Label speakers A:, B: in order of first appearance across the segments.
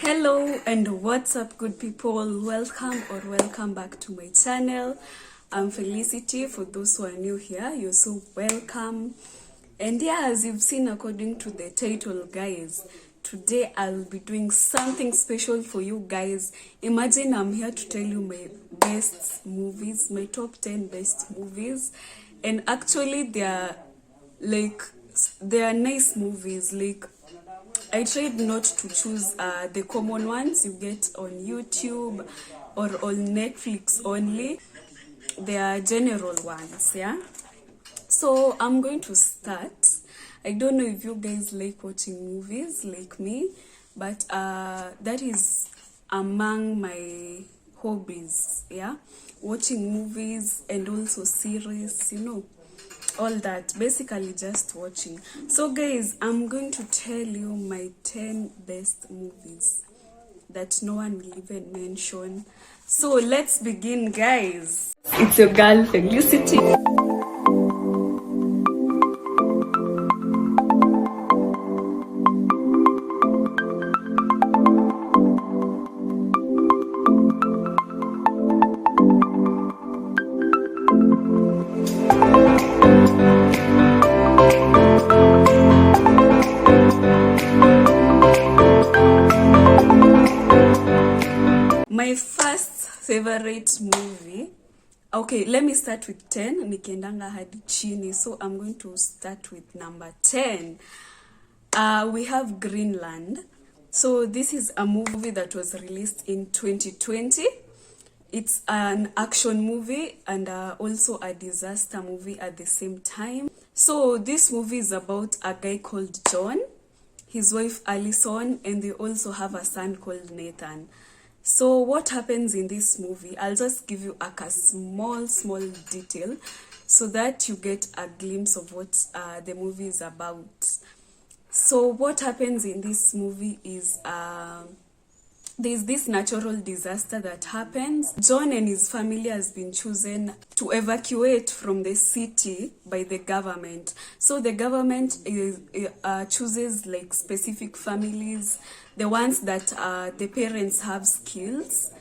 A: Hello and what's up, good people? Welcome back to my channel. I'm Felicity. For those who are new here, you're so welcome. And yeah, as you've seen according to the title, guys, today I'll be doing something special for you guys. Imagine I'm here to tell you my best movies, my top 10 best movies. And actually they are nice movies. Like, I tried not to choose the common ones you get on YouTube or on Netflix only. They are general ones, yeah? So I'm going to start. I don't know if you guys like watching movies like me, but that is among my hobbies, yeah? Watching movies and also series, all that, basically just watching. So guys, I'm going to tell you my 10 best movies that no one will even mention. So let's begin, guys. It's your girl Felicity. My first favorite movie, okay, let me start with 10. Nikiendanga hadi chini, so I'm going to start with number 10. We have Greenland. So this is a movie that was released in 2020. It's an action movie and also a disaster movie at the same time. So this movie is about a guy called John, his wife Allison, and they also have a son called Nathan. So what happens in this movie, I'll just give you a small detail so that you get a glimpse of what the movie is about. So what happens in this movie is there's this natural disaster that happens. John and his family has been chosen to evacuate from the city by the government. So the government chooses like specific families, the ones that the parents have skills.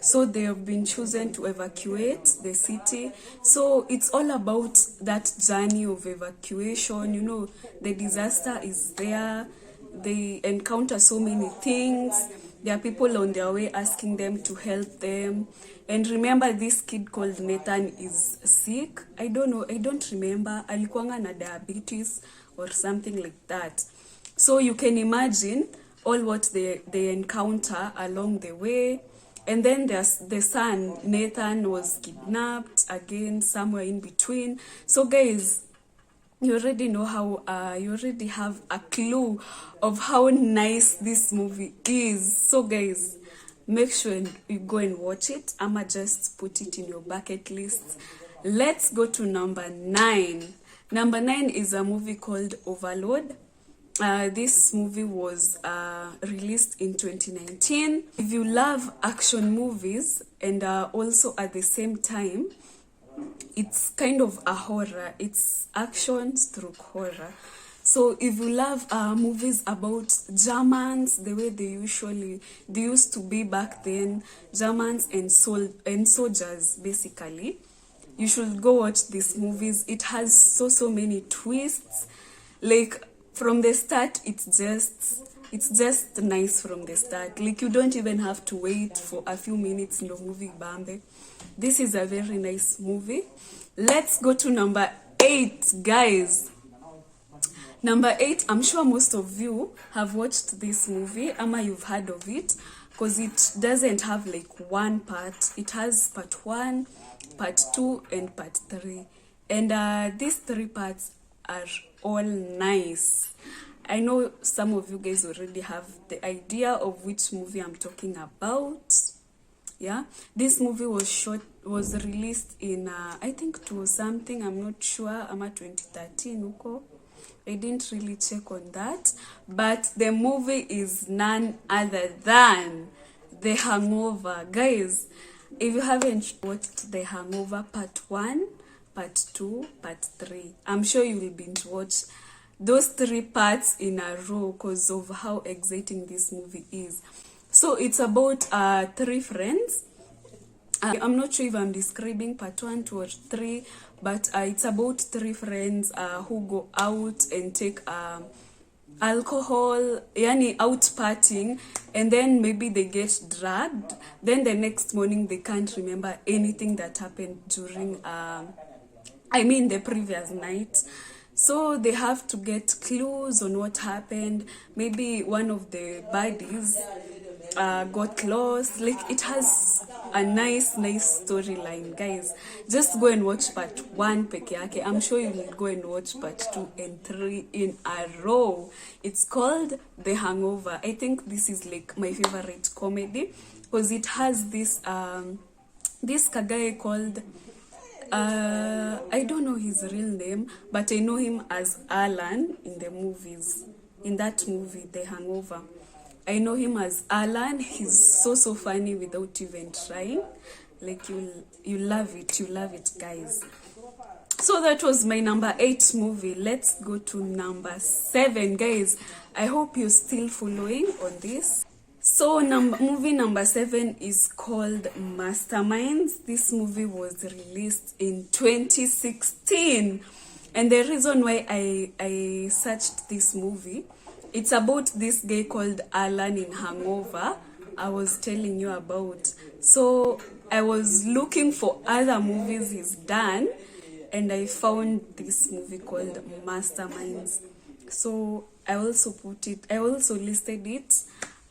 A: So they have been chosen to evacuate the city. So it's all about that journey of evacuation. The disaster is there. They encounter so many things. There are people on their way asking them to help them. And remember, this kid called Nathan is sick. I don't remember. Alikuanga na diabetes or something like that. So you can imagine all what they encounter along the way. And then there's the son, Nathan, was kidnapped again, somewhere in between. So guys, you already know how, you already have a clue of how nice this movie is. So guys, make sure you go and watch it. I'ma just put it in your bucket list. Let's go to number 9. Number 9 is a movie called Overload. This movie was released in 2019. If you love action movies and also at the same time, it's kind of a horror. It's action stroke horror. So if you love movies about Germans, the way they used to be back then, Germans and soldiers basically, you should go watch these movies. It has so many twists. Like from the start, it's just nice from the start. Like you don't even have to wait for a few minutes in the movie bambe. This is a very nice movie. Let's go to number 8, guys. Number 8, I'm sure most of you have watched this movie, ama you've heard of it, because it doesn't have like one part. It has part 1, part 2, and part 3. And these 3 parts are all nice. I know some of you guys already have the idea of which movie I'm talking about. Yeah, this movie was released in I think something, I'm not sure, ama 2013 uko. I didn't really check on that, but the movie is none other than The Hangover. Guys, if you haven't watched The Hangover part 1, part 2, part 3, I'm sure you will binge watch those 3 parts in a row because of how exciting this movie is. So it's about three friends. I'm not sure if I'm describing part 1, 2, or 3, but it's about three friends who go out and take alcohol, yani out partying, and then maybe they get drugged. Then the next morning they can't remember anything that happened during the previous night. So they have to get clues on what happened. Maybe one of the buddies got lost. Like, it has a nice storyline, guys. Just go and watch part 1 peke yake. I'm sure you will go and watch part 2 and 3 in a row. It's called The Hangover. I think this is like my favorite comedy because it has this guy called I don't know his real name, but I know him as Alan in the movies. In that movie, The Hangover, I know him as Alan. He's so funny without even trying. Like, you love it, guys. So that was my number 8 movie. Let's go to number 7, guys. I hope you're still following on this. So movie number 7 is called Masterminds. This movie was released in 2016. And the reason why I searched this movie, it's about this guy called Alan in Hangover, I was telling you about. So I was looking for other movies he's done, and I found this movie called Masterminds. So I also listed it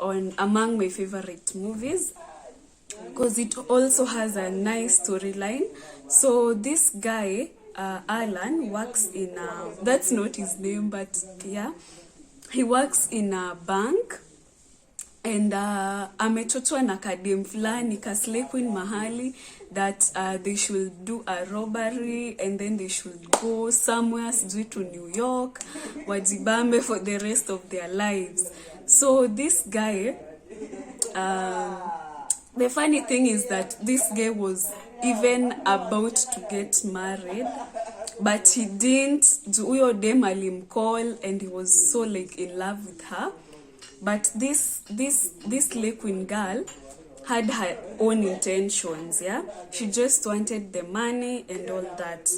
A: on among my favorite movies because it also has a nice storyline. So this guy, Alan, works in that's not his name, but yeah, he works in a bank, and amechochwa na kadem fulani kasle queen mahali that they should do a robbery, and then they should go somewhere to New York wajibambe for the rest of their lives. So this guy, the funny thing is that this guy was even about to get married, but he didn't. Uyo dem alimcall, and he was so like in love with her. But this Queen girl had her own intentions, yeah. She just wanted the money and all that.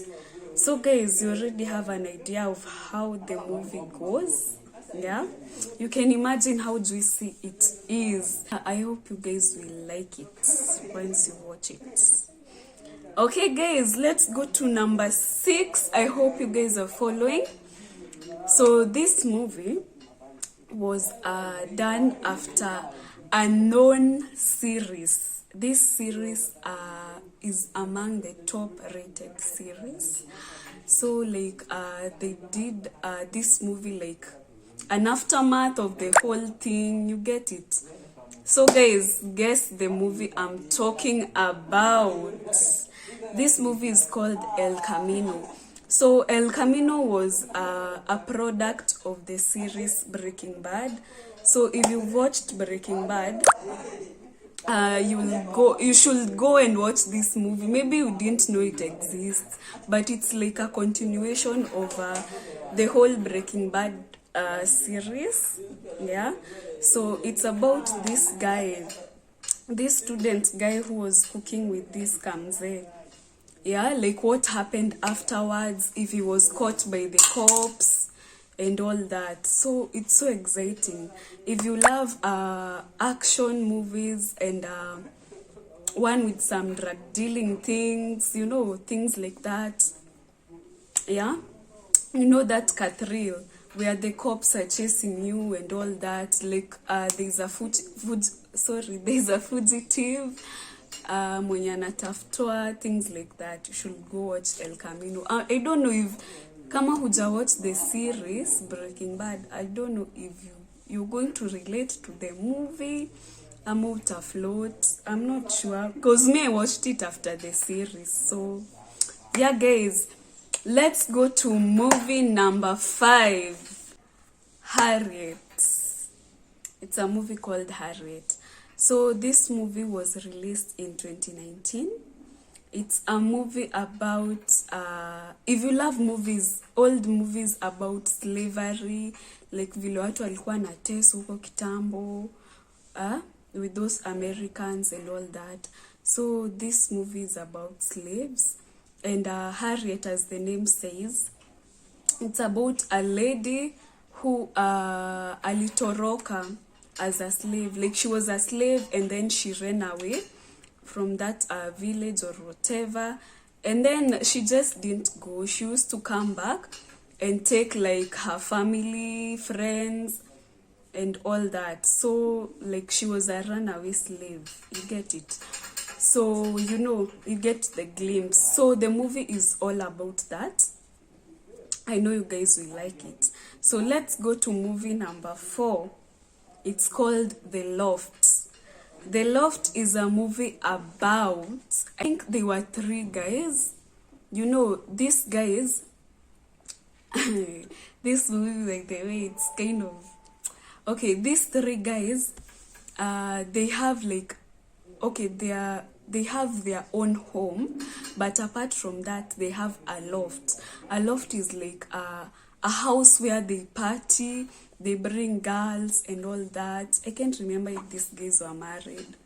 A: So guys, you already have an idea of how the movie goes, yeah. You can imagine how juicy it is. I hope you guys will like it once you watch it. Okay guys, let's go to number 6. I hope you guys are following. So this movie was done after a known series. This series is among the top rated series. So like they did this movie like an aftermath of the whole thing. You get it? So guys, guess the movie I'm talking about. This movie is called El Camino. So El Camino was a product of the series Breaking Bad. So if you watched Breaking Bad, you should go and watch this movie. Maybe you didn't know it exists, but it's like a continuation of the whole Breaking Bad series. Yeah. So it's about this guy, this student guy who was cooking with this Kamze. Yeah, like what happened afterwards, if he was caught by the cops and all that. So it's so exciting. If you love action movies and one with some drug dealing things, you know, things like that. Yeah, you know that Cathrill where the cops are chasing you and all that. Like there's a fugitive. Mwenye anatafutwa, things like that. You should go watch El Camino. I don't know if kama huja watch the series Breaking Bad, I don't know if you're going to relate to the movie. I'm out afloat. I'm not sure because me I watched it after the series. So yeah guys, let's go to movie number 5. Harriet. It's a movie called Harriet. So this movie was released in 2019. It's a movie about, if you love movies, old movies about slavery, like vile watu walikuwa na teso huko kitambo, with those Americans and all that. So this movie is about slaves, and Harriet, as the name says, it's about a lady who alitoroka as a slave. Like, she was a slave and then she ran away from that village or whatever, and then she just didn't go. She used to come back and take like her family, friends, and all that. So like, she was a runaway slave, you get it? So you get the glimpse. So the movie is all about that. I know you guys will like it. So let's go to movie number 4. It's called The Loft. The Loft is a movie about, I think they were 3 guys. These guys, this movie, like the way it's kind of, okay, these 3 guys, they have like, okay, they have their own home, but apart from that, they have a loft. A loft is like a house where they party, they bring girls and all that. I can't remember if these guys were married.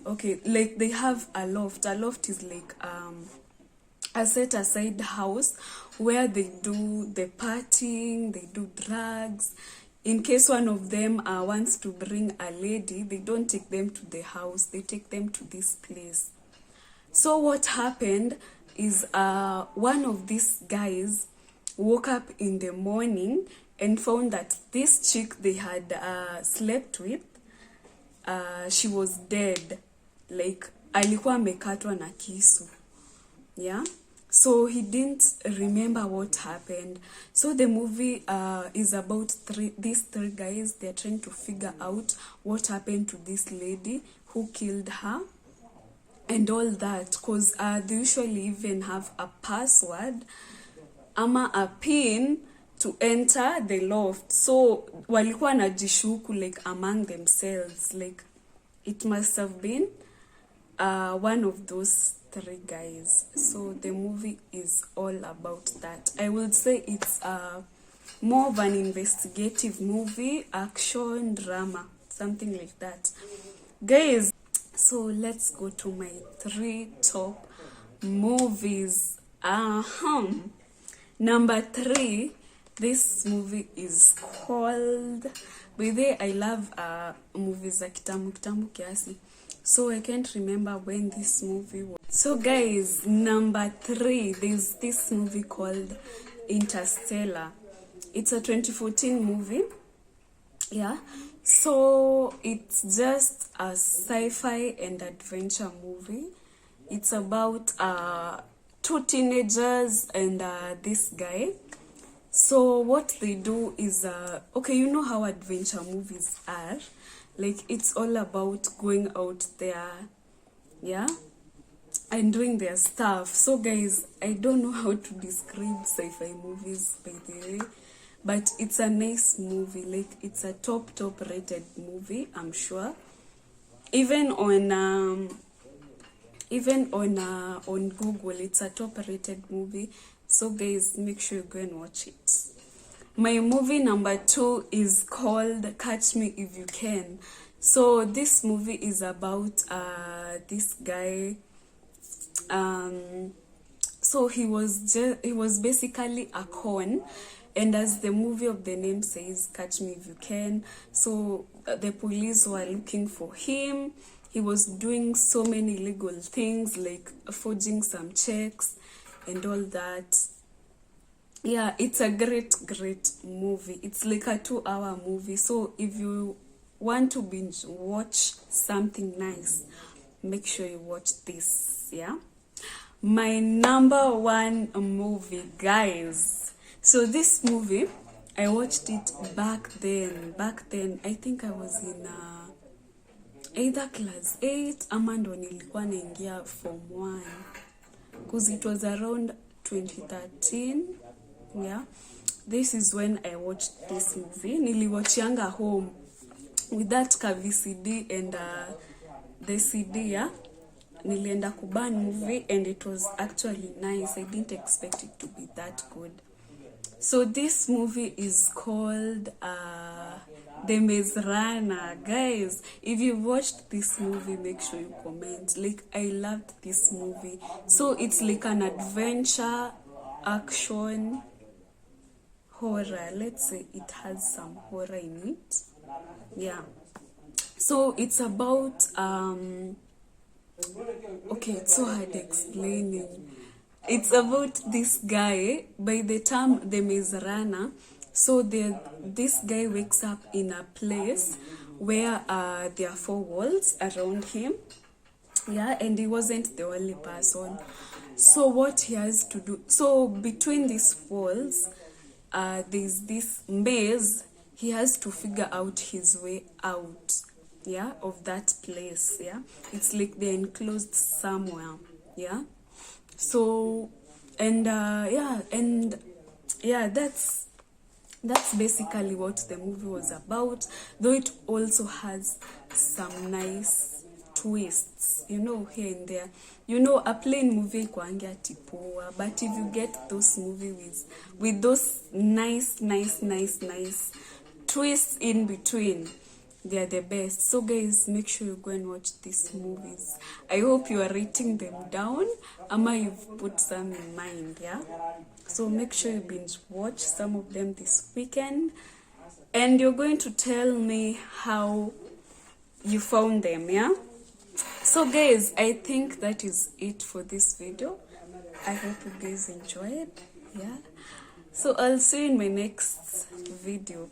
A: Okay, like they have a loft. A loft is like a set aside house where they do the partying, they do drugs. In case one of them wants to bring a lady, they don't take them to the house, they take them to this place. So what happened is one of these guys woke up in the morning and found that this chick they had slept with, she was dead. Like, alikuwa amekatwa na kisu. Yeah? So he didn't remember what happened. So the movie is about these 3 guys. They're trying to figure out what happened to this lady, who killed her, and all that. Because they usually even have a password, ama a pin, to enter the loft. So walikuwa najishuku like among themselves. Like, it must have been one of those 3 guys. So the movie is all about that. I would say it's more of an investigative movie, action, drama, something like that, guys. So let's go to my 3 top movies. Number 3, this movie is called, by the way, I love movies za kitamu kiasi, so I can't remember when this movie was. So guys, number 3, there's this movie called Interstellar. It's a 2014 movie. Yeah, so it's just a sci-fi and adventure movie. It's about 2 teenagers and this guy. So what they do is, okay, you know how adventure movies are. Like, it's all about going out there, yeah, and doing their stuff. So guys, I don't know how to describe sci-fi movies, by the way, but it's a nice movie. Like, it's a top rated movie, I'm sure. Even on Google, it's a top rated movie. So guys, make sure you go and watch it. My movie number 2 is called Catch Me If You Can. So this movie is about this guy. So he was basically a con, and as the movie of the name says, Catch Me If You Can. So the police were looking for him. He was doing so many illegal things, like forging some checks and all that. Yeah, it's a great movie. It's like a 2-hour movie. So if you want to binge watch something nice, make sure you watch this. Yeah, my number 1 movie, guys. So this movie, I watched it back then. I think I was in either class 8 ama ndo nilikuwa naingia form 1, because it was around 2013. Yeah, this is when I watched this movie. Niliwatchianga home with that VCD and the CD. Yeah, nilienda kuban movie and it was actually nice. I didn't expect it to be that good. So this movie is called The Maze Runner. Guys, if you watched this movie, make sure you comment. Like, I loved this movie. So it's like an adventure, action, horror. Let's say it has some horror in it. Yeah. So it's about okay, it's so hard explaining. It's about this guy. By the time the Maze Runner, so this guy wakes up in a place where there are 4 walls around him. Yeah, and he wasn't the only person. So what he has to do, so between these walls, there's this maze. He has to figure out his way out, yeah, of that place. Yeah, it's like they're enclosed somewhere. Yeah, so and yeah, that's basically what the movie was about, though it also has some nice twists, you know, here and there. You know, a plain movie kwangia tipoa, but if you get those movies with those nice twists in between, they are the best. So guys, make sure you go and watch these movies. I hope you are writing them down, ama you've put some in mind. Yeah, so make sure you binge watch some of them this weekend, and you're going to tell me how you found them. Yeah, so guys, I think that is it for this video. I hope you guys enjoyed. Yeah, so I'll see you in my next video.